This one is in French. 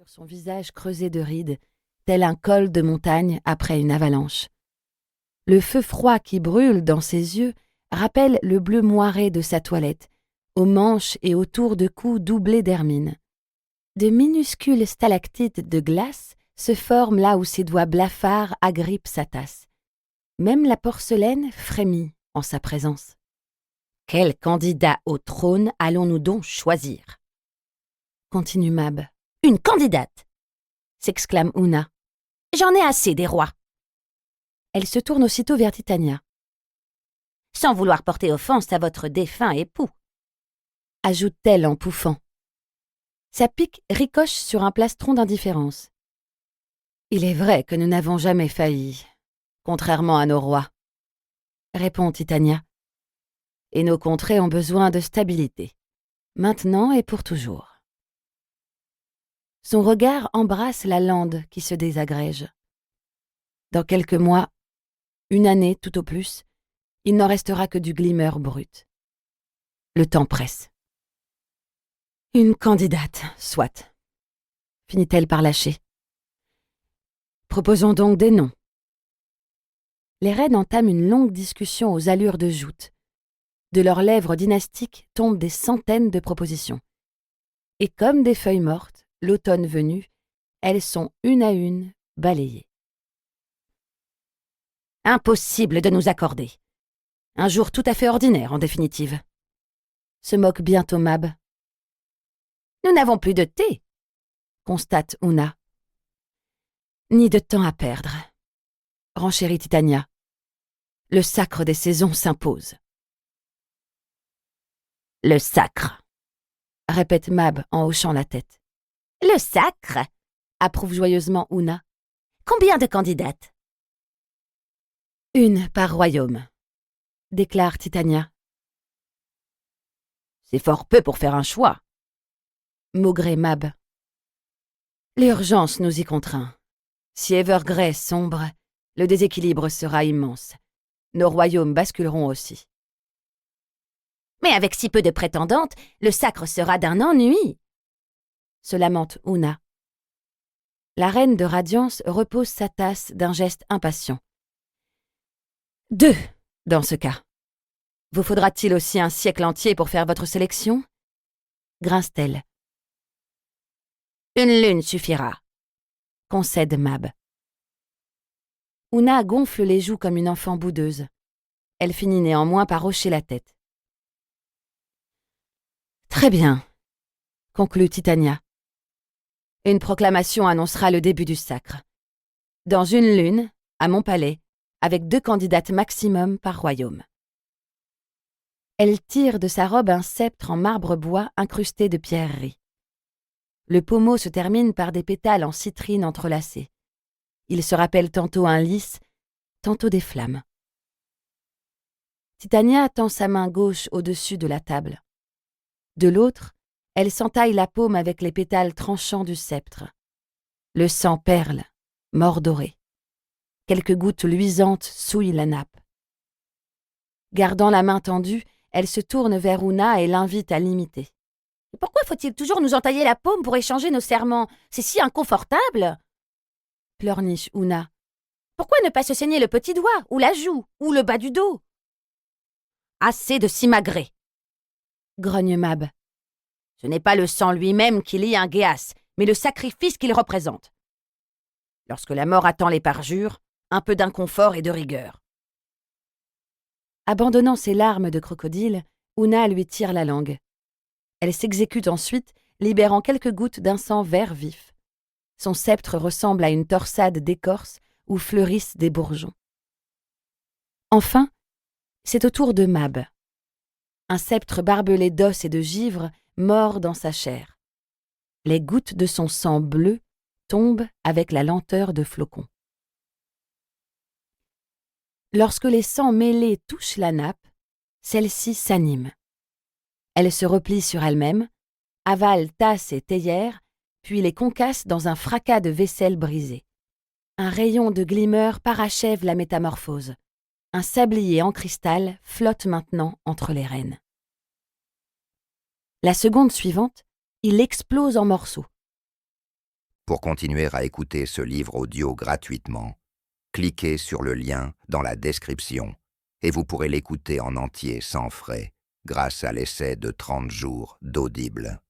sur son visage creusé de rides, tel un col de montagne après une avalanche. Le feu froid qui brûle dans ses yeux rappelle le bleu moiré de sa toilette, aux manches et autour de cou doublés d'hermine. De minuscules stalactites de glace se forment là où ses doigts blafards agrippent sa tasse. Même la porcelaine frémit en sa présence. « Quel candidat au trône allons-nous donc choisir ?» continue Mab. « Une candidate !» s'exclame Oona. « J'en ai assez des rois !» Elle se tourne aussitôt vers Titania. « Sans vouloir porter offense à votre défunt époux !» ajoute-t-elle en pouffant. Sa pique ricoche sur un plastron d'indifférence. « Il est vrai que nous n'avons jamais failli, contrairement à nos rois, » répond Titania. « Et nos contrées ont besoin de stabilité, maintenant et pour toujours. » Son regard embrasse la lande qui se désagrège. Dans quelques mois, une année tout au plus, il n'en restera que du glimmer brut. Le temps presse. Une candidate, soit, finit-elle par lâcher. Proposons donc des noms. Les reines entament une longue discussion aux allures de joutes. De leurs lèvres dynastiques tombent des centaines de propositions. Et comme des feuilles mortes, l'automne venu, elles sont une à une balayées. Impossible de nous accorder. Un jour tout à fait ordinaire, en définitive. Se moque bientôt Mab. Nous n'avons plus de thé, constate Oona. Ni de temps à perdre, renchérit Titania. Le sacre des saisons s'impose. Le sacre, répète Mab en hochant la tête. Le sacre, approuve joyeusement Oona. Combien de candidates? Une par royaume, déclare Titania. C'est fort peu pour faire un choix, maugrait Mab. L'urgence nous y contraint. Si Evergrey sombre, le déséquilibre sera immense. Nos royaumes basculeront aussi. Mais avec si peu de prétendantes, le sacre sera d'un ennui, se lamente Oona. La reine de Radiance repose sa tasse d'un geste impatient. Deux, dans ce cas. Vous faudra-t-il aussi un siècle entier pour faire votre sélection? Grince-t-elle. Une lune suffira, concède Mab. Oona gonfle les joues comme une enfant boudeuse. Elle finit néanmoins par hocher la tête. Très bien, conclut Titania. Une proclamation annoncera le début du sacre. Dans une lune, à mon palais, avec 2 candidates maximum par royaume. Elle tire de sa robe un sceptre en marbre-bois incrusté de pierreries. Le pommeau se termine par des pétales en citrine entrelacés. Il se rappelle tantôt un lys, tantôt des flammes. Titania tend sa main gauche au-dessus de la table. De l'autre, elle s'entaille la paume avec les pétales tranchants du sceptre. Le sang perle, mordoré. Quelques gouttes luisantes souillent la nappe. Gardant la main tendue, elle se tourne vers Oona et l'invite à l'imiter. « Pourquoi faut-il toujours nous entailler la paume pour échanger nos serments? C'est si inconfortable !» pleurniche Oona. « Pourquoi ne pas se saigner le petit doigt, ou la joue, ou le bas du dos ?»« Assez de simagrer !» grogne Mab. « Ce n'est pas le sang lui-même qui lie un Géas, mais le sacrifice qu'il représente. Lorsque la mort attend les parjures, un peu d'inconfort et de rigueur. » Abandonnant ses larmes de crocodile, Oona lui tire la langue. Elle s'exécute ensuite, libérant quelques gouttes d'un sang vert vif. Son sceptre ressemble à une torsade d'écorce où fleurissent des bourgeons. Enfin, c'est au tour de Mab. Un sceptre barbelé d'os et de givre mord dans sa chair. Les gouttes de son sang bleu tombent avec la lenteur de flocons. Lorsque les sangs mêlés touchent la nappe, celle-ci s'anime. Elle se replie sur elle-même, avale tasse et théière, puis les concasse dans un fracas de vaisselle brisée. Un rayon de glimmer parachève la métamorphose. Un sablier en cristal flotte maintenant entre les reines. La seconde suivante, il explose en morceaux. Pour continuer à écouter ce livre audio gratuitement, cliquez sur le lien dans la description et vous pourrez l'écouter en entier sans frais grâce à l'essai de 30 jours d'Audible.